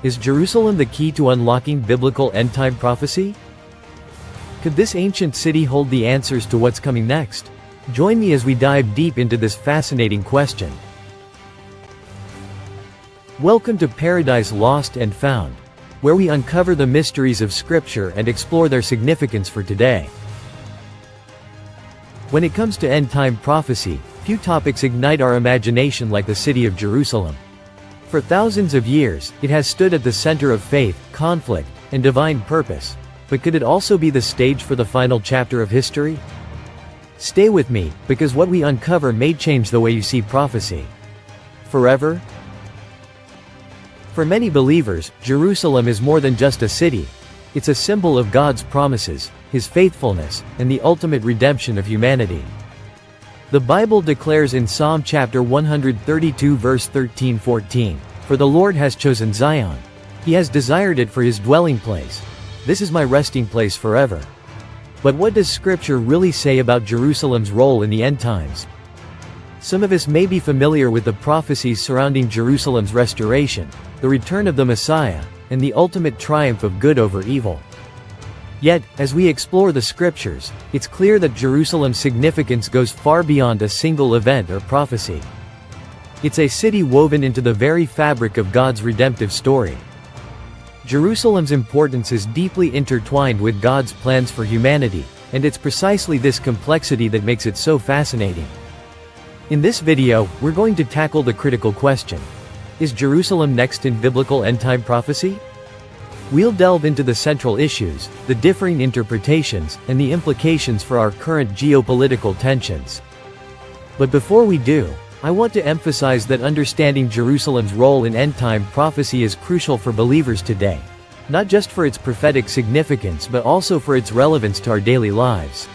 Is Jerusalem the key to unlocking biblical end-time prophecy? Could this ancient city hold the answers to what's coming next? Join me as we dive deep into this fascinating question. Welcome to Paradise Lost and Found, where we uncover the mysteries of Scripture and explore their significance for today. When it comes to end-time prophecy, few topics ignite our imagination like the city of Jerusalem. For thousands of years, it has stood at the center of faith, conflict, and divine purpose. But could it also be the stage for the final chapter of history? Stay with me, because what we uncover may change the way you see prophecy. Forever? For many believers, Jerusalem is more than just a city. It's a symbol of God's promises, His faithfulness, and the ultimate redemption of humanity. The Bible declares in Psalm chapter 132 verse 13-14, "For the Lord has chosen Zion. He has desired it for His dwelling place. This is my resting place forever." But what does Scripture really say about Jerusalem's role in the end times? Some of us may be familiar with the prophecies surrounding Jerusalem's restoration, the return of the Messiah, and the ultimate triumph of good over evil. Yet, as we explore the Scriptures, it's clear that Jerusalem's significance goes far beyond a single event or prophecy. It's a city woven into the very fabric of God's redemptive story. Jerusalem's importance is deeply intertwined with God's plans for humanity, and it's precisely this complexity that makes it so fascinating. In this video, we're going to tackle the critical question: is Jerusalem next in biblical end-time prophecy? We'll delve into the central issues, the differing interpretations, and the implications for our current geopolitical tensions. But before we do, I want to emphasize that understanding Jerusalem's role in end-time prophecy is crucial for believers today, not just for its prophetic significance but also for its relevance to our daily lives.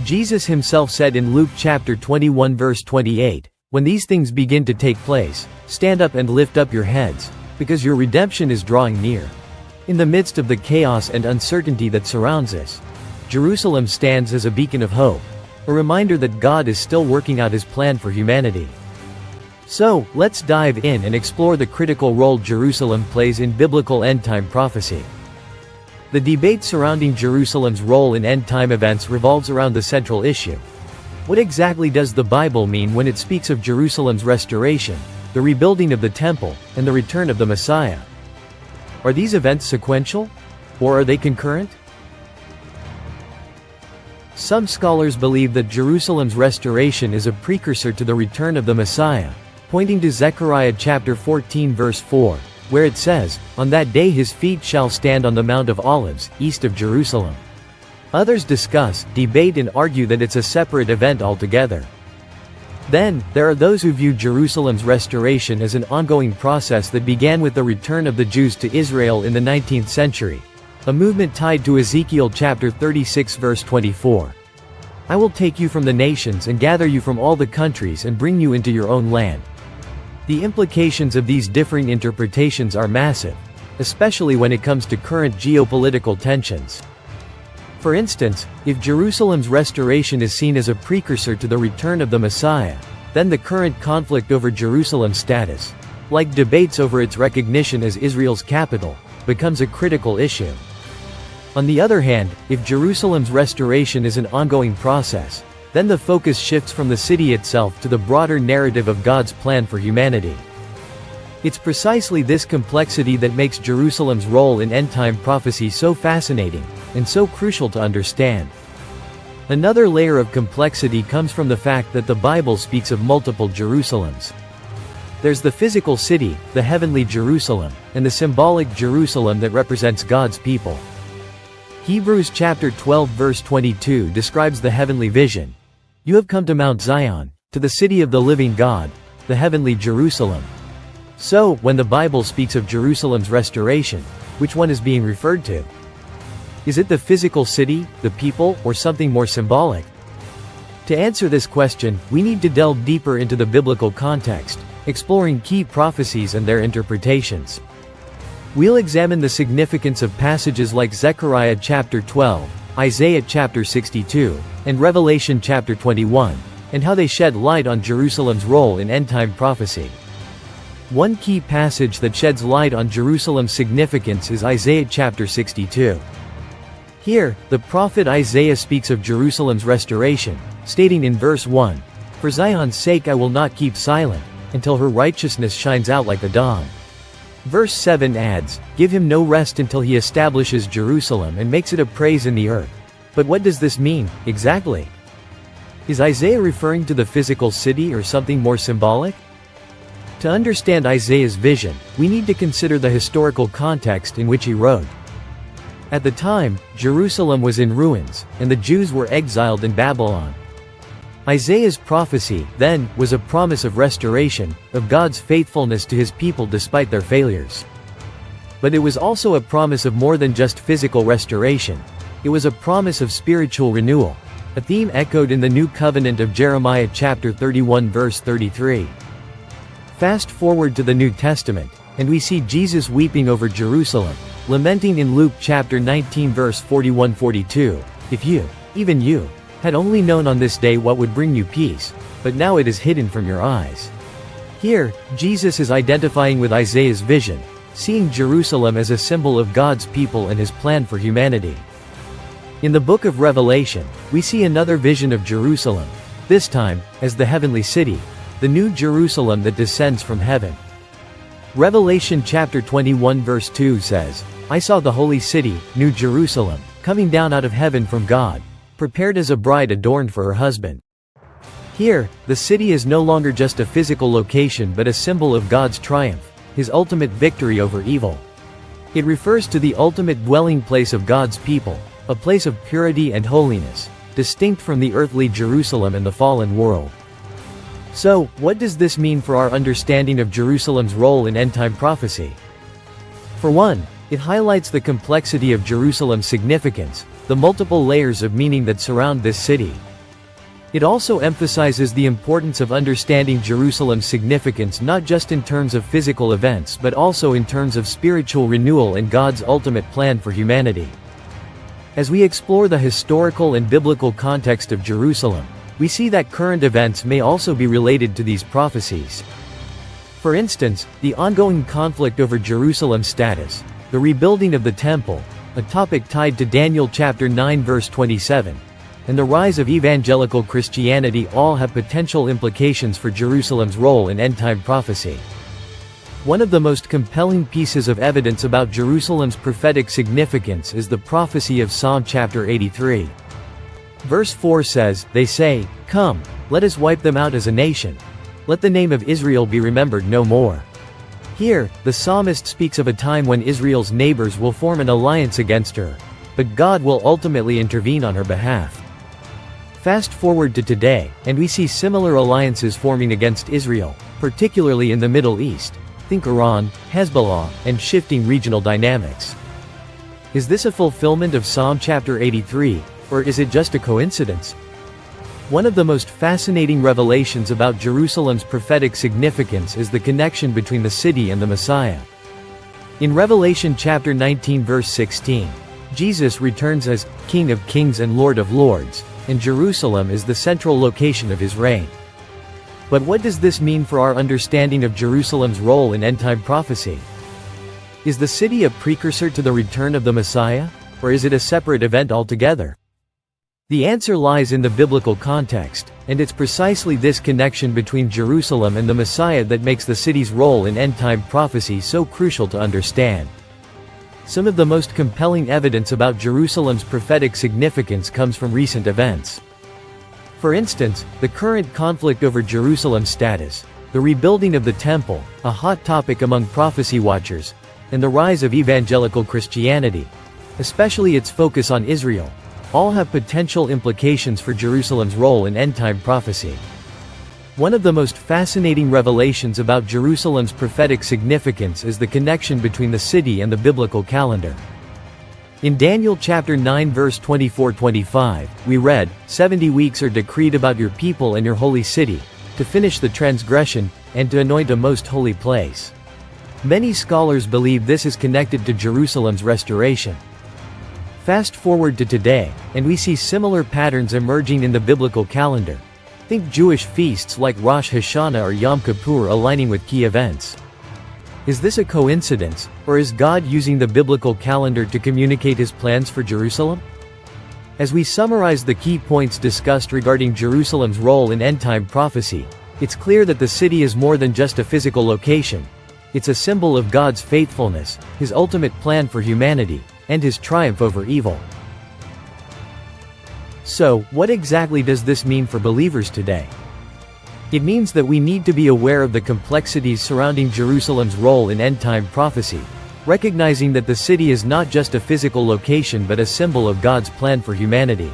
Jesus himself said in Luke chapter 21 verse 28, "When these things begin to take place, stand up and lift up your heads, because your redemption is drawing near." In the midst of the chaos and uncertainty that surrounds us, Jerusalem stands as a beacon of hope, a reminder that God is still working out His plan for humanity. So, let's dive in and explore the critical role Jerusalem plays in biblical end-time prophecy. The debate surrounding Jerusalem's role in end-time events revolves around the central issue. What exactly does the Bible mean when it speaks of Jerusalem's restoration, the rebuilding of the temple, and the return of the Messiah? Are these events sequential? Or are they concurrent? Some scholars believe that Jerusalem's restoration is a precursor to the return of the Messiah, pointing to Zechariah chapter 14 verse 4, where it says, "On that day His feet shall stand on the Mount of Olives, east of Jerusalem." Others discuss, debate and argue that it's a separate event altogether. Then, there are those who view Jerusalem's restoration as an ongoing process that began with the return of the Jews to Israel in the 19th century, a movement tied to Ezekiel chapter 36 verse 24. "I will take you from the nations and gather you from all the countries and bring you into your own land." The implications of these differing interpretations are massive, especially when it comes to current geopolitical tensions. For instance, if Jerusalem's restoration is seen as a precursor to the return of the Messiah, then the current conflict over Jerusalem's status, like debates over its recognition as Israel's capital, becomes a critical issue. On the other hand, if Jerusalem's restoration is an ongoing process, then the focus shifts from the city itself to the broader narrative of God's plan for humanity. It's precisely this complexity that makes Jerusalem's role in end-time prophecy so fascinating, and so crucial to understand. Another layer of complexity comes from the fact that the Bible speaks of multiple Jerusalems. There's the physical city, the heavenly Jerusalem, and the symbolic Jerusalem that represents God's people. Hebrews chapter 12 verse 22 describes the heavenly vision. "You have come to Mount Zion, to the city of the living God, the heavenly Jerusalem." So, when the Bible speaks of Jerusalem's restoration, which one is being referred to? Is it the physical city, the people, or something more symbolic? To answer this question, we need to delve deeper into the biblical context, exploring key prophecies and their interpretations. We'll examine the significance of passages like Zechariah chapter 12, Isaiah chapter 62, and Revelation chapter 21, and how they shed light on Jerusalem's role in end-time prophecy. One key passage that sheds light on Jerusalem's significance is Isaiah chapter 62. Here, the prophet Isaiah speaks of Jerusalem's restoration, stating in verse 1, "For Zion's sake I will not keep silent, until her righteousness shines out like the dawn." Verse 7 adds, "Give him no rest until he establishes Jerusalem and makes it a praise in the earth." But what does this mean, exactly? Is Isaiah referring to the physical city or something more symbolic? To understand Isaiah's vision, we need to consider the historical context in which he wrote. At the time, Jerusalem was in ruins, and the Jews were exiled in Babylon. Isaiah's prophecy, then, was a promise of restoration, of God's faithfulness to his people despite their failures. But it was also a promise of more than just physical restoration. It was a promise of spiritual renewal, a theme echoed in the New Covenant of Jeremiah chapter 31 verse 33. Fast forward to the New Testament, and we see Jesus weeping over Jerusalem, lamenting in Luke chapter 19 verse 41-42, "If you, even you, had only known on this day what would bring you peace, but now it is hidden from your eyes." Here, Jesus is identifying with Isaiah's vision, seeing Jerusalem as a symbol of God's people and his plan for humanity. In the book of Revelation, we see another vision of Jerusalem, this time, as the heavenly city, the new Jerusalem that descends from heaven. Revelation chapter 21 verse 2 says, "I saw the holy city, New Jerusalem, coming down out of heaven from God, prepared as a bride adorned for her husband." Here, the city is no longer just a physical location but a symbol of God's triumph, his ultimate victory over evil. It refers to the ultimate dwelling place of God's people, a place of purity and holiness, distinct from the earthly Jerusalem and the fallen world. So, what does this mean for our understanding of Jerusalem's role in end-time prophecy? For one, it highlights the complexity of Jerusalem's significance, the multiple layers of meaning that surround this city. It also emphasizes the importance of understanding Jerusalem's significance not just in terms of physical events but also in terms of spiritual renewal and God's ultimate plan for humanity. As we explore the historical and biblical context of Jerusalem, we see that current events may also be related to these prophecies. For instance, the ongoing conflict over Jerusalem's status, the rebuilding of the temple, a topic tied to Daniel chapter 9 verse 27, and the rise of evangelical Christianity all have potential implications for Jerusalem's role in end-time prophecy. One of the most compelling pieces of evidence about Jerusalem's prophetic significance is the prophecy of Psalm chapter 83. Verse 4 says, "They say, 'Come, let us wipe them out as a nation. Let the name of Israel be remembered no more.'" Here, the psalmist speaks of a time when Israel's neighbors will form an alliance against her, but God will ultimately intervene on her behalf. Fast forward to today, and we see similar alliances forming against Israel, particularly in the Middle East. Think Iran, Hezbollah, and shifting regional dynamics. Is this a fulfillment of Psalm chapter 83? Or is it just a coincidence? One of the most fascinating revelations about Jerusalem's prophetic significance is the connection between the city and the Messiah. In Revelation chapter 19 verse 16, Jesus returns as King of Kings and Lord of Lords, and Jerusalem is the central location of his reign. But what does this mean for our understanding of Jerusalem's role in end-time prophecy? Is the city a precursor to the return of the Messiah, or is it a separate event altogether? The answer lies in the biblical context, and it's precisely this connection between Jerusalem and the Messiah that makes the city's role in end-time prophecy so crucial to understand. Some of the most compelling evidence about Jerusalem's prophetic significance comes from recent events. For instance, the current conflict over Jerusalem's status, the rebuilding of the temple, a hot topic among prophecy watchers, and the rise of evangelical Christianity, especially its focus on Israel, all have potential implications for Jerusalem's role in end-time prophecy. One of the most fascinating revelations about Jerusalem's prophetic significance is the connection between the city and the biblical calendar. In Daniel chapter 9 verse 24-25, we read, 70 weeks are decreed about your people and your holy city, to finish the transgression, and to anoint a most holy place. Many scholars believe this is connected to Jerusalem's restoration. Fast forward to today, and we see similar patterns emerging in the biblical calendar. Think Jewish feasts like Rosh Hashanah or Yom Kippur aligning with key events. Is this a coincidence, or is God using the biblical calendar to communicate his plans for Jerusalem? As we summarize the key points discussed regarding Jerusalem's role in end-time prophecy, it's clear that the city is more than just a physical location. It's a symbol of God's faithfulness, his ultimate plan for humanity, and his triumph over evil. So, what exactly does this mean for believers today? It means that we need to be aware of the complexities surrounding Jerusalem's role in end-time prophecy, recognizing that the city is not just a physical location but a symbol of God's plan for humanity.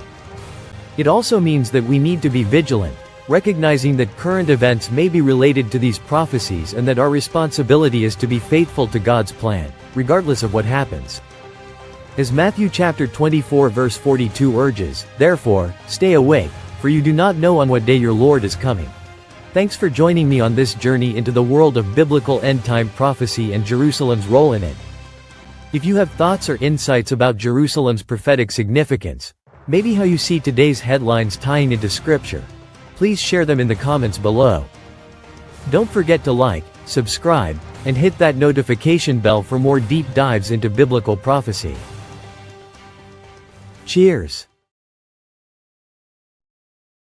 It also means that we need to be vigilant, recognizing that current events may be related to these prophecies and that our responsibility is to be faithful to God's plan, regardless of what happens. As Matthew chapter 24 verse 42 urges, "Therefore, stay awake, for you do not know on what day your Lord is coming." Thanks for joining me on this journey into the world of biblical end-time prophecy and Jerusalem's role in it. If you have thoughts or insights about Jerusalem's prophetic significance, maybe how you see today's headlines tying into Scripture, please share them in the comments below. Don't forget to like, subscribe, and hit that notification bell for more deep dives into biblical prophecy. Cheers!